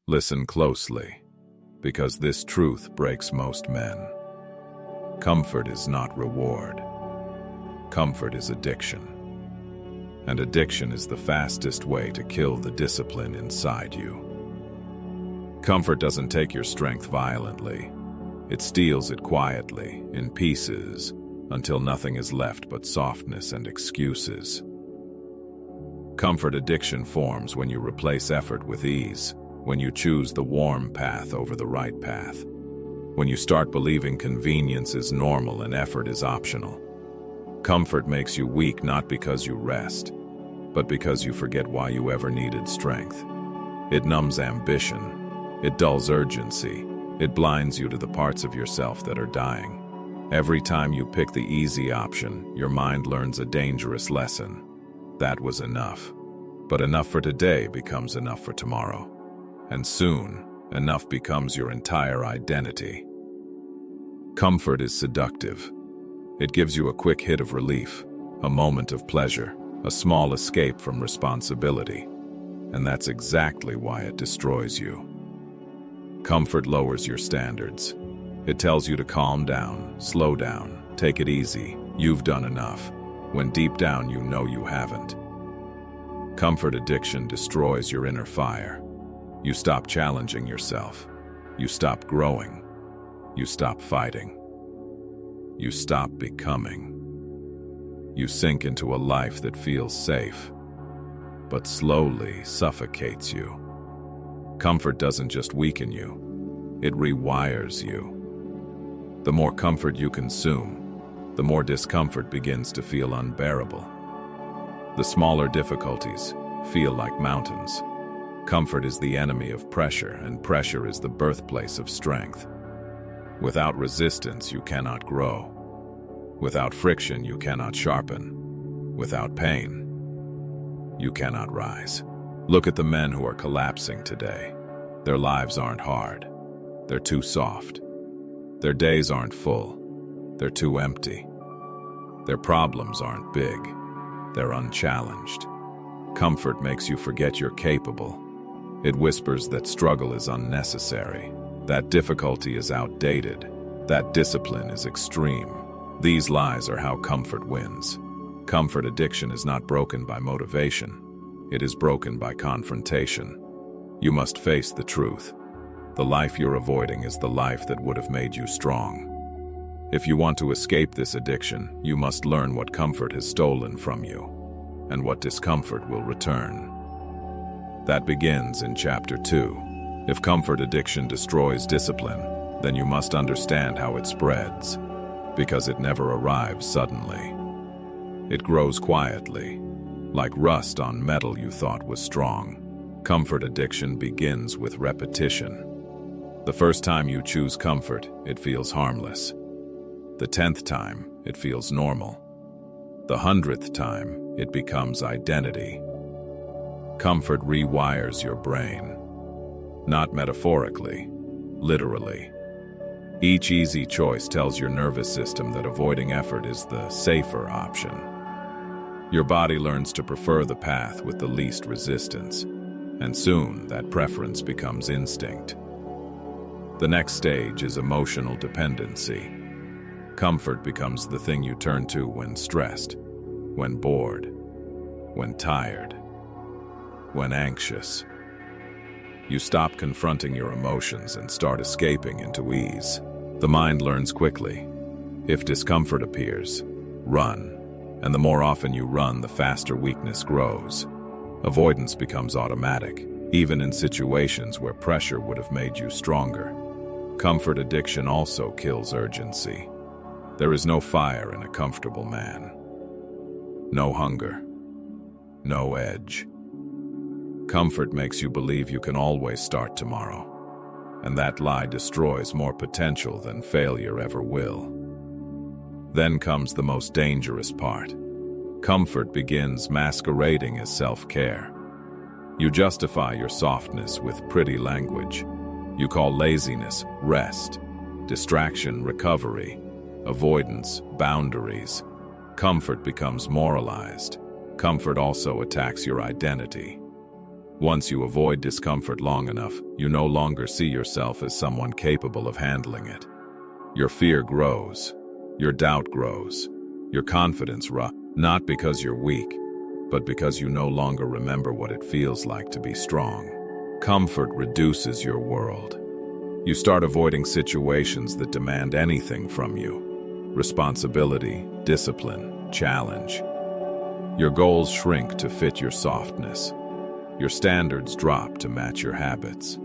Listen closely, because this truth breaks most men. Comfort is not reward. Comfort is addiction. And addiction is the fastest way to kill the discipline inside you. Comfort doesn't take your strength violently. It steals it quietly, in pieces, until nothing is left but softness and excuses. Comfort addiction forms when you replace effort with ease, when you choose the warm path over the right path, when you start believing convenience is normal and effort is optional. Comfort makes you weak not because you rest, but because you forget why you ever needed strength. It numbs ambition. It dulls urgency. It blinds you to the parts of yourself that are dying. Every time you pick the easy option, your mind learns a dangerous lesson. That was enough. But enough for today becomes enough for tomorrow. And soon, enough becomes your entire identity. Comfort is seductive. It gives you a quick hit of relief, a moment of pleasure, a small escape from responsibility. And that's exactly why it destroys you. Comfort lowers your standards. It tells you to calm down, slow down, take it easy, you've done enough, when deep down you know you haven't. Comfort addiction destroys your inner fire. You stop challenging yourself. You stop growing. You stop fighting. You stop becoming. You sink into a life that feels safe, but slowly suffocates you. Comfort doesn't just weaken you, it rewires you. The more comfort you consume, the more discomfort begins to feel unbearable. The smaller difficulties feel like mountains. Comfort is the enemy of pressure, and pressure is the birthplace of strength. Without resistance, you cannot grow. Without friction, you cannot sharpen. Without pain, you cannot rise. Look at the men who are collapsing today. Their lives aren't hard. They're too soft. Their days aren't full. They're too empty. Their problems aren't big. They're unchallenged. Comfort makes you forget you're capable. It whispers that struggle is unnecessary, that difficulty is outdated, that discipline is extreme. These lies are how comfort wins. Comfort addiction is not broken by motivation. It is broken by confrontation. You must face the truth. The life you're avoiding is the life that would have made you strong. If you want to escape this addiction, you must learn what comfort has stolen from you, and what discomfort will return. That begins in Chapter 2. If comfort addiction destroys discipline, then you must understand how it spreads, because it never arrives suddenly. It grows quietly, like rust on metal you thought was strong. Comfort addiction begins with repetition. The first time you choose comfort, it feels harmless. The 10th time, it feels normal. The 100th time, it becomes identity. Comfort rewires your brain. Not metaphorically, literally. Each easy choice tells your nervous system that avoiding effort is the safer option. Your body learns to prefer the path with the least resistance, and soon that preference becomes instinct. The next stage is emotional dependency. Comfort becomes the thing you turn to when stressed, when bored, when tired, when anxious. You stop confronting your emotions and start escaping into ease. The mind learns quickly. If discomfort appears, run. And the more often you run, the faster weakness grows. Avoidance becomes automatic, even in situations where pressure would have made you stronger. Comfort addiction also kills urgency. There is no fire in a comfortable man. No hunger. No edge. Comfort makes you believe you can always start tomorrow, and that lie destroys more potential than failure ever will. Then comes the most dangerous part. Comfort begins masquerading as self-care. You justify your softness with pretty language. You call laziness rest, distraction recovery, avoidance boundaries. Comfort becomes moralized. Comfort also attacks your identity. Once you avoid discomfort long enough, you no longer see yourself as someone capable of handling it. Your fear grows. Your doubt grows. Your confidence not because you're weak, but because you no longer remember what it feels like to be strong. Comfort reduces your world. You start avoiding situations that demand anything from you: responsibility, discipline, challenge. Your goals shrink to fit your softness. Your standards drop to match your habits.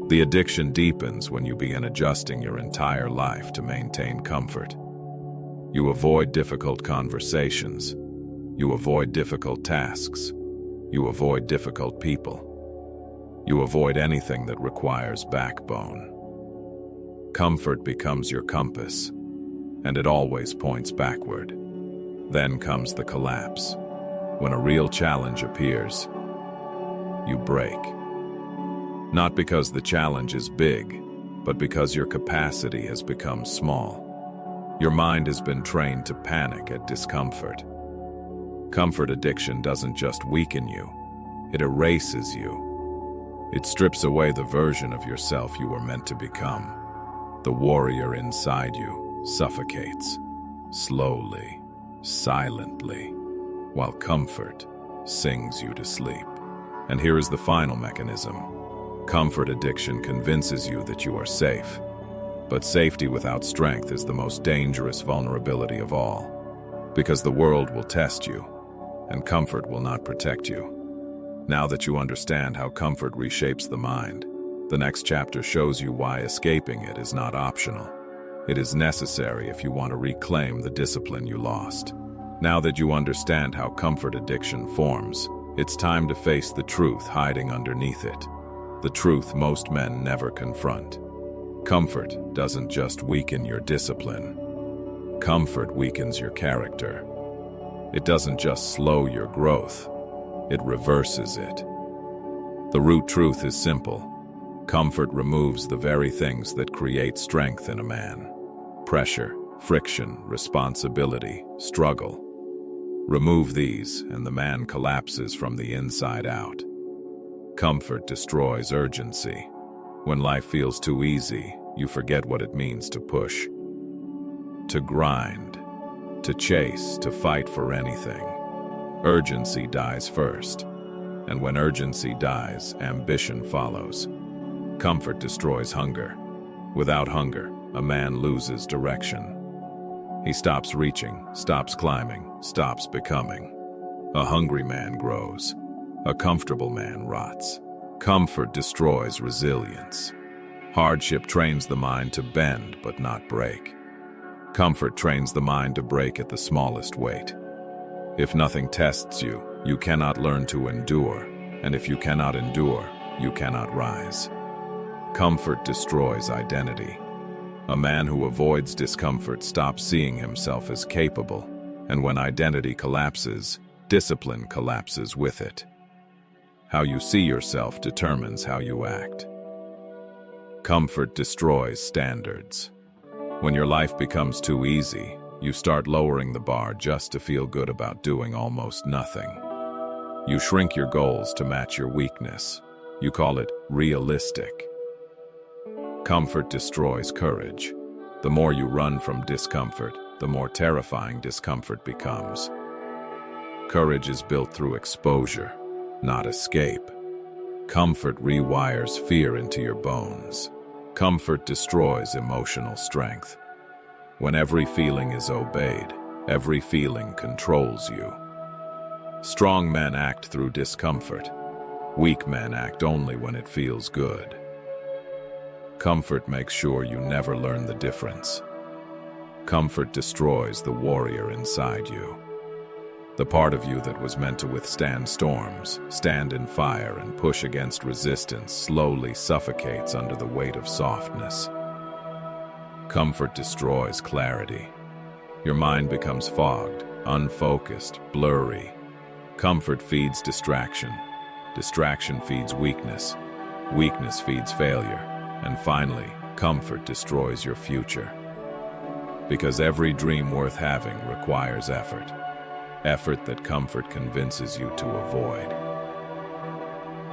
The addiction deepens when you begin adjusting your entire life to maintain comfort. You avoid difficult conversations. You avoid difficult tasks. You avoid difficult people. You avoid anything that requires backbone. Comfort becomes your compass, and it always points backward. Then comes the collapse. When a real challenge appears, you break. Not because the challenge is big, but because your capacity has become small. Your mind has been trained to panic at discomfort. Comfort addiction doesn't just weaken you, it erases you. It strips away the version of yourself you were meant to become. The warrior inside you suffocates, slowly, silently, while comfort sings you to sleep. And here is the final mechanism. Comfort addiction convinces you that you are safe. But safety without strength is the most dangerous vulnerability of all, because the world will test you, and comfort will not protect you. Now that you understand how comfort reshapes the mind, the next chapter shows you why escaping it is not optional. It is necessary if you want to reclaim the discipline you lost. Now that you understand how comfort addiction forms, it's time to face the truth hiding underneath it. The truth most men never confront. Comfort doesn't just weaken your discipline. Comfort weakens your character. It doesn't just slow your growth, it reverses it. The root truth is simple. Comfort removes the very things that create strength in a man. Pressure, friction, responsibility, struggle. Remove these, and the man collapses from the inside out. Comfort destroys urgency. When life feels too easy, you forget what it means to push, to grind, to chase, to fight for anything. Urgency dies first, and when urgency dies, ambition follows. Comfort destroys hunger. Without hunger, a man loses direction. He stops reaching, stops climbing, stops becoming. A hungry man grows. A comfortable man rots. Comfort destroys resilience. Hardship trains the mind to bend but not break. Comfort trains the mind to break at the smallest weight. If nothing tests you, you cannot learn to endure, and if you cannot endure, you cannot rise. Comfort destroys identity. A man who avoids discomfort stops seeing himself as capable, and when identity collapses, discipline collapses with it. How you see yourself determines how you act. Comfort destroys standards. When your life becomes too easy, you start lowering the bar just to feel good about doing almost nothing. You shrink your goals to match your weakness. You call it realistic. Comfort destroys courage. The more you run from discomfort, the more terrifying discomfort becomes. Courage is built through exposure, not escape. Comfort rewires fear into your bones. Comfort destroys emotional strength. When every feeling is obeyed, every feeling controls you. Strong men act through discomfort. Weak men act only when it feels good. Comfort makes sure you never learn the difference. Comfort destroys the warrior inside you. The part of you that was meant to withstand storms, stand in fire, and push against resistance slowly suffocates under the weight of softness. Comfort destroys clarity. Your mind becomes fogged, unfocused, blurry. Comfort feeds distraction. Distraction feeds weakness. Weakness feeds failure. And finally, comfort destroys your future. Because every dream worth having requires effort. Effort that comfort convinces you to avoid.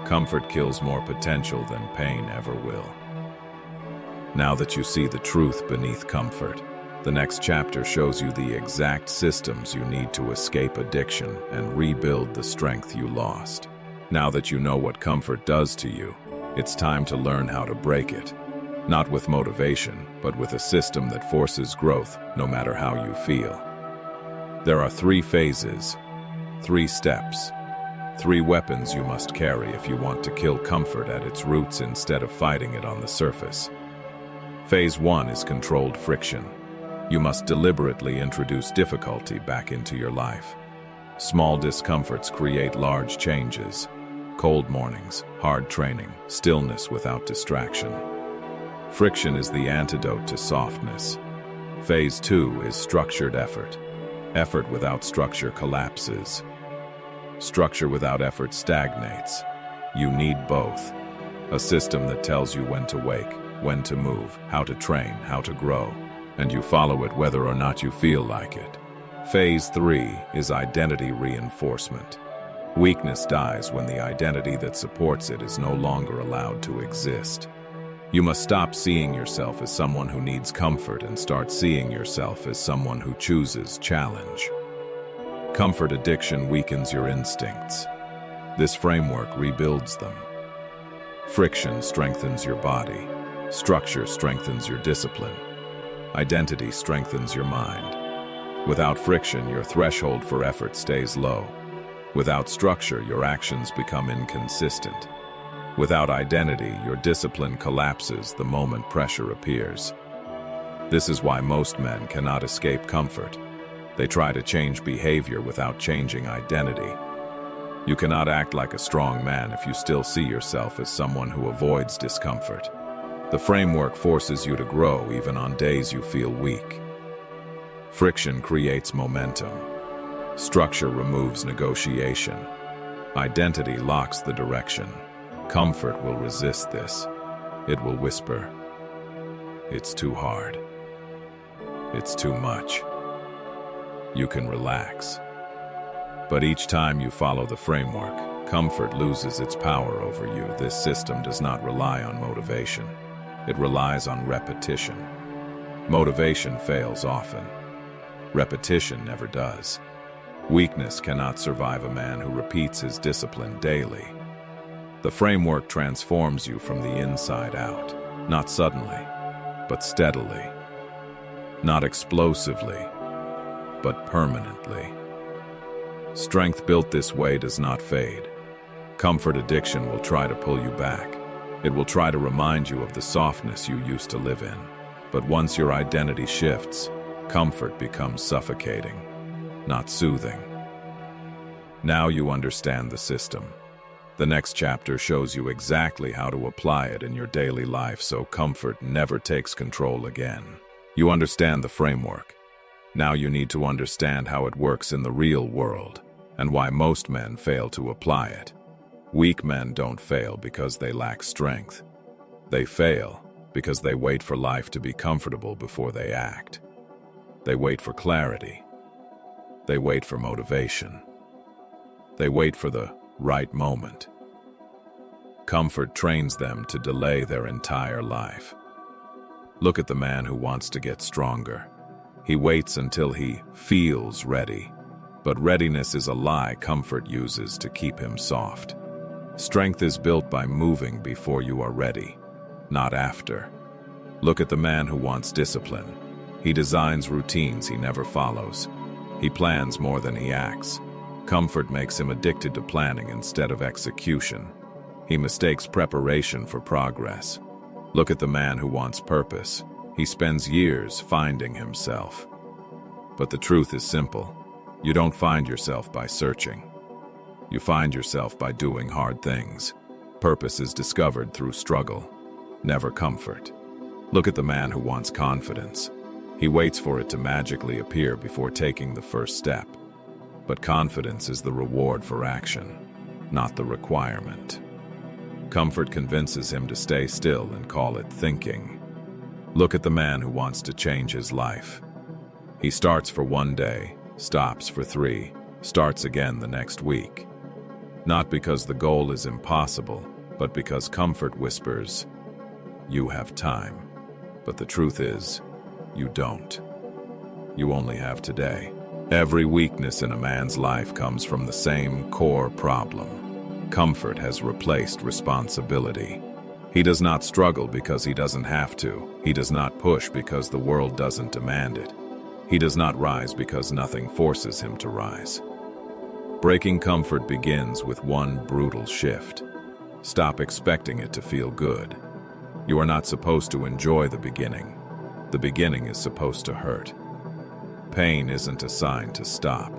Comfort kills more potential than pain ever will. Now that you see the truth beneath comfort, the next chapter shows you the exact systems you need to escape addiction and rebuild the strength you lost. Now that you know what comfort does to you, it's time to learn how to break it. Not with motivation, but with a system that forces growth, no matter how you feel. There are 3 phases, 3 steps, 3 weapons you must carry if you want to kill comfort at its roots instead of fighting it on the surface. Phase 1 is controlled friction. You must deliberately introduce difficulty back into your life. Small discomforts create large changes. Cold mornings, hard training, stillness without distraction. Friction is the antidote to softness. Phase 2 is structured effort. Effort without structure collapses. Structure without effort stagnates. You need both. A system that tells you when to wake, when to move, how to train, how to grow, and you follow it whether or not you feel like it. Phase 3 is identity reinforcement. Weakness dies when the identity that supports it is no longer allowed to exist. You must stop seeing yourself as someone who needs comfort and start seeing yourself as someone who chooses challenge. Comfort addiction weakens your instincts. This framework rebuilds them. Friction strengthens your body. Structure strengthens your discipline. Identity strengthens your mind. Without friction, your threshold for effort stays low. Without structure, your actions become inconsistent. Without identity, your discipline collapses the moment pressure appears. This is why most men cannot escape comfort. They try to change behavior without changing identity. You cannot act like a strong man if you still see yourself as someone who avoids discomfort. The framework forces you to grow even on days you feel weak. Friction creates momentum. Structure removes negotiation. Identity locks the direction. Comfort will resist this. It will whisper, "It's too hard. It's too much." You can relax. But each time you follow the framework, comfort loses its power over you. This system does not rely on motivation. It relies on repetition. Motivation fails often. Repetition never does. Weakness cannot survive a man who repeats his discipline daily. The framework transforms you from the inside out, not suddenly, but steadily. Not explosively, but permanently. Strength built this way does not fade. Comfort addiction will try to pull you back. It will try to remind you of the softness you used to live in. But once your identity shifts, comfort becomes suffocating, not soothing. Now you understand the system. The next chapter shows you exactly how to apply it in your daily life so comfort never takes control again. You understand the framework. Now you need to understand how it works in the real world and why most men fail to apply it. Weak men don't fail because they lack strength. They fail because they wait for life to be comfortable before they act. They wait for clarity. They wait for motivation. They wait for the right moment. Comfort trains them to delay their entire life. Look at the man who wants to get stronger. He waits until he feels ready. But readiness is a lie comfort uses to keep him soft. Strength is built by moving before you are ready, not after. Look at the man who wants discipline. He designs routines he never follows. He plans more than he acts. Comfort makes him addicted to planning instead of execution. He mistakes preparation for progress. Look at the man who wants purpose. He spends years finding himself. But the truth is simple. You don't find yourself by searching. You find yourself by doing hard things. Purpose is discovered through struggle, never comfort. Look at the man who wants confidence. He waits for it to magically appear before taking the first step. But confidence is the reward for action, not the requirement. Comfort convinces him to stay still and call it thinking. Look at the man who wants to change his life. He starts for one day, stops for 3, starts again the next week. Not because the goal is impossible, but because comfort whispers, "You have time." But the truth is, you don't. You only have today. Every weakness in a man's life comes from the same core problem. Comfort has replaced responsibility. He does not struggle because he doesn't have to. He does not push because the world doesn't demand it. He does not rise because nothing forces him to rise. Breaking comfort begins with one brutal shift. Stop expecting it to feel good. You are not supposed to enjoy the beginning. The beginning is supposed to hurt. Pain isn't a sign to stop.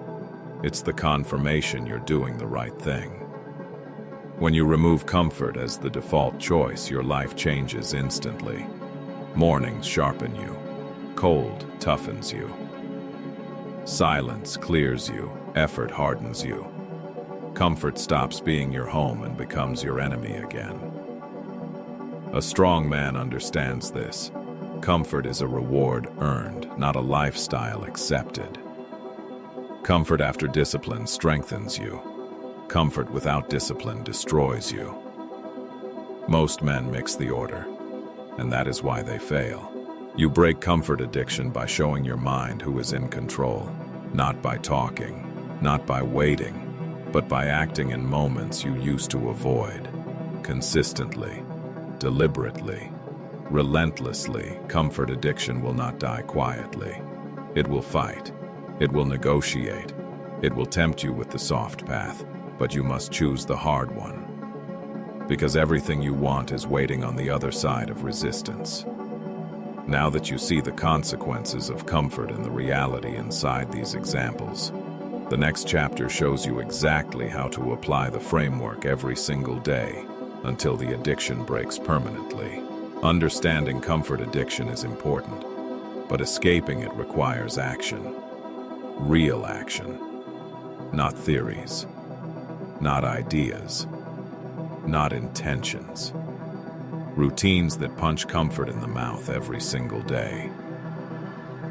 It's the confirmation you're doing the right thing. When you remove comfort as the default choice, your life changes instantly. Mornings sharpen you. Cold toughens you. Silence clears you. Effort hardens you. Comfort stops being your home and becomes your enemy again. A strong man understands this. Comfort is a reward earned, not a lifestyle accepted. Comfort after discipline strengthens you. Comfort without discipline destroys you. Most men mix the order, and that is why they fail. You break comfort addiction by showing your mind who is in control, not by talking, not by waiting, but by acting in moments you used to avoid. Consistently, deliberately, relentlessly, comfort addiction will not die quietly. It will fight. It will negotiate. It will tempt you with the soft path, but you must choose the hard one. Because everything you want is waiting on the other side of resistance. Now that you see the consequences of comfort and the reality inside these examples, the next chapter shows you exactly how to apply the framework every single day until the addiction breaks permanently. Understanding comfort addiction is important, but escaping it requires action. Real action. Not theories. Not ideas. Not intentions. Routines that punch comfort in the mouth every single day.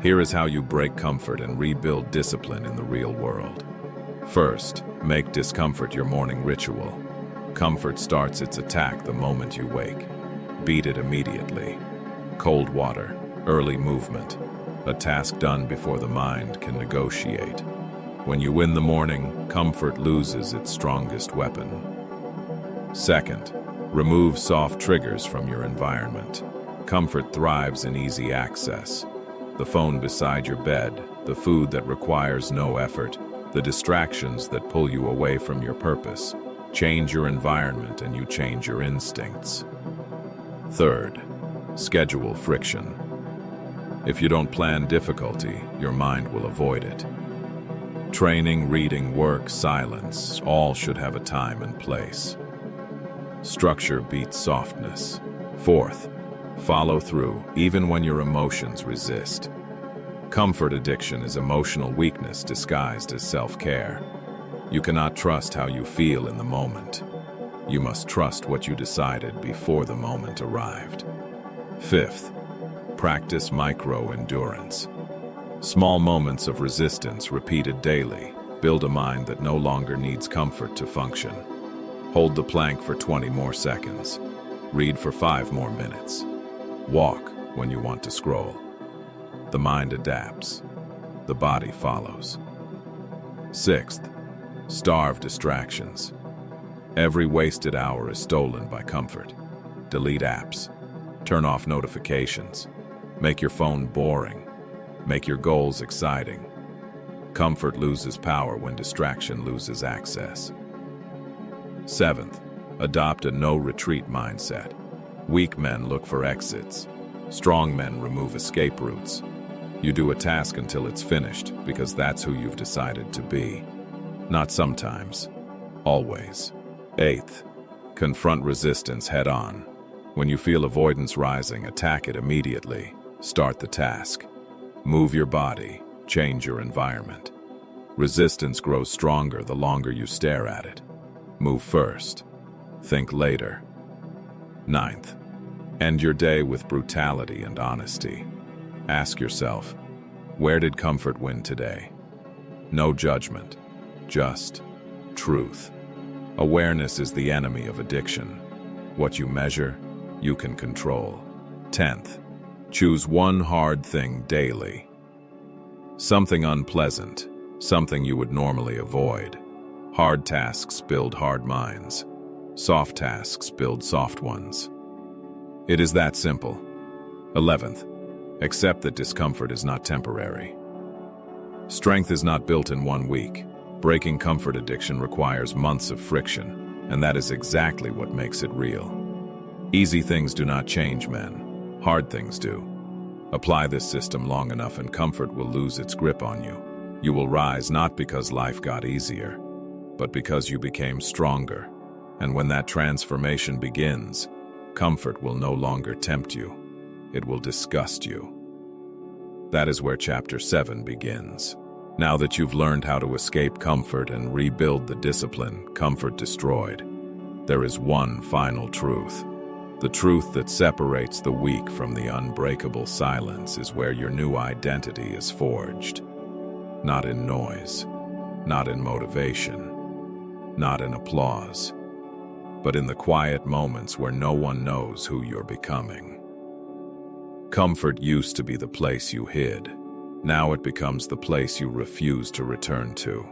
Here is how you break comfort and rebuild discipline in the real world. First, make discomfort your morning ritual. Comfort starts its attack the moment you wake. Beat it immediately. Cold water, early movement, a task done before the mind can negotiate. When you win the morning, comfort loses its strongest weapon. Second, remove soft triggers from your environment. Comfort thrives in easy access. The phone beside your bed, the food that requires no effort, the distractions that pull you away from your purpose. Change your environment and you change your instincts. Third, schedule friction. If you don't plan difficulty, your mind will avoid it. Training, reading, work, silence, all should have a time and place. Structure beats softness. Fourth, follow through, even when your emotions resist. Comfort addiction is emotional weakness disguised as self-care. You cannot trust how you feel in the moment. You must trust what you decided before the moment arrived. Fifth, practice micro-endurance. Small moments of resistance repeated daily build a mind that no longer needs comfort to function. Hold the plank for 20 more seconds. Read for 5 more minutes. Walk when you want to scroll. The mind adapts. The body follows. Sixth, starve distractions. Every wasted hour is stolen by comfort. Delete apps. Turn off notifications. Make your phone boring. Make your goals exciting. Comfort loses power when distraction loses access. Seventh, adopt a no-retreat mindset. Weak men look for exits. Strong men remove escape routes. You do a task until it's finished because that's who you've decided to be. Not sometimes. Always. Eighth, confront resistance head-on. When you feel avoidance rising, attack it immediately. Start the task. Move your body. Change your environment. Resistance grows stronger the longer you stare at it. Move first. Think later. Ninth, end your day with brutality and honesty. Ask yourself, where did comfort win today? No judgment, just truth. Awareness is the enemy of addiction. What you measure, you can control. 10th, choose one hard thing daily. Something unpleasant, something you would normally avoid. Hard tasks build hard minds. Soft tasks build soft ones. It is that simple. 11th, accept that discomfort is not temporary. Strength is not built in 1 week. Breaking comfort addiction requires months of friction, and that is exactly what makes it real. Easy things do not change men. Hard things do. Apply this system long enough and comfort will lose its grip on you. You will rise not because life got easier, but because you became stronger. And when that transformation begins, comfort will no longer tempt you. It will disgust you. That is where chapter 7 begins. Now that you've learned how to escape comfort and rebuild the discipline comfort destroyed, there is one final truth. The truth that separates the weak from the unbreakable silence is where your new identity is forged. Not in noise, not in motivation, not in applause, but in the quiet moments where no one knows who you're becoming. Comfort used to be the place you hid. Now it becomes the place you refuse to return to.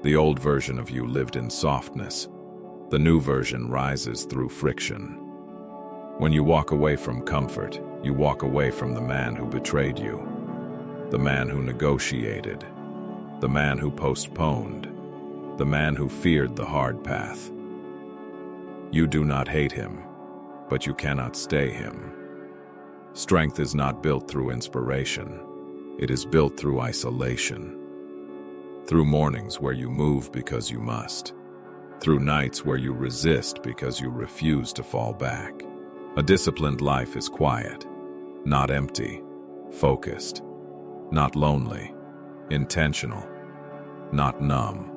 The old version of you lived in softness. The new version rises through friction. When you walk away from comfort, you walk away from the man who betrayed you, the man who negotiated, the man who postponed, the man who feared the hard path. You do not hate him, but you cannot stay him. Strength is not built through inspiration. It is built through isolation. Through mornings where you move because you must. Through nights where you resist because you refuse to fall back. A disciplined life is quiet, not empty, focused, not lonely, intentional, not numb,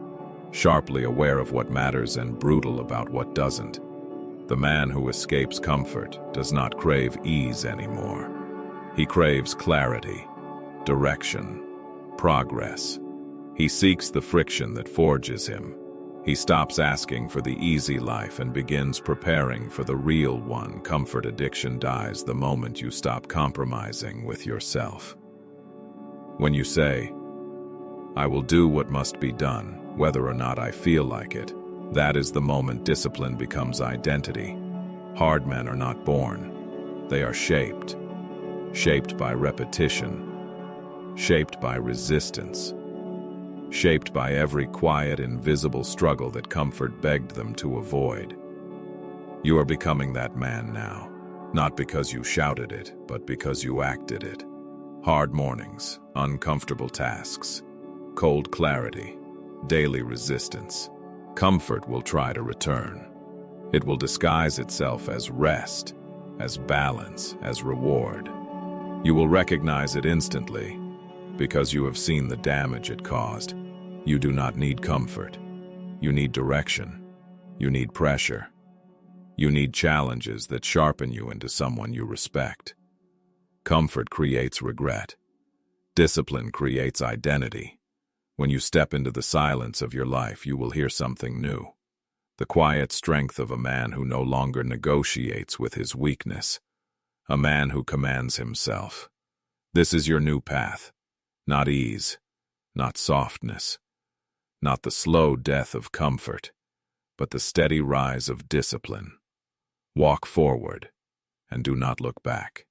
sharply aware of what matters and brutal about what doesn't. The man who escapes comfort does not crave ease anymore. He craves clarity, direction, progress. He seeks the friction that forges him. He stops asking for the easy life and begins preparing for the real one. Comfort addiction dies the moment you stop compromising with yourself. When you say, "I will do what must be done, whether or not I feel like it," that is the moment discipline becomes identity. Hard men are not born. They are shaped. Shaped by repetition. Shaped by resistance. Shaped by every quiet, invisible struggle that comfort begged them to avoid. You are becoming that man now, not because you shouted it, but because you acted it. Hard mornings, uncomfortable tasks, cold clarity, daily resistance. Comfort will try to return. It will disguise itself as rest, as balance, as reward. You will recognize it instantly, because you have seen the damage it caused. You do not need comfort. You need direction. You need pressure. You need challenges that sharpen you into someone you respect. Comfort creates regret. Discipline creates identity. When you step into the silence of your life, you will hear something new. The quiet strength of a man who no longer negotiates with his weakness. A man who commands himself. This is your new path. Not ease, not softness, not the slow death of comfort, but the steady rise of discipline. Walk forward and do not look back.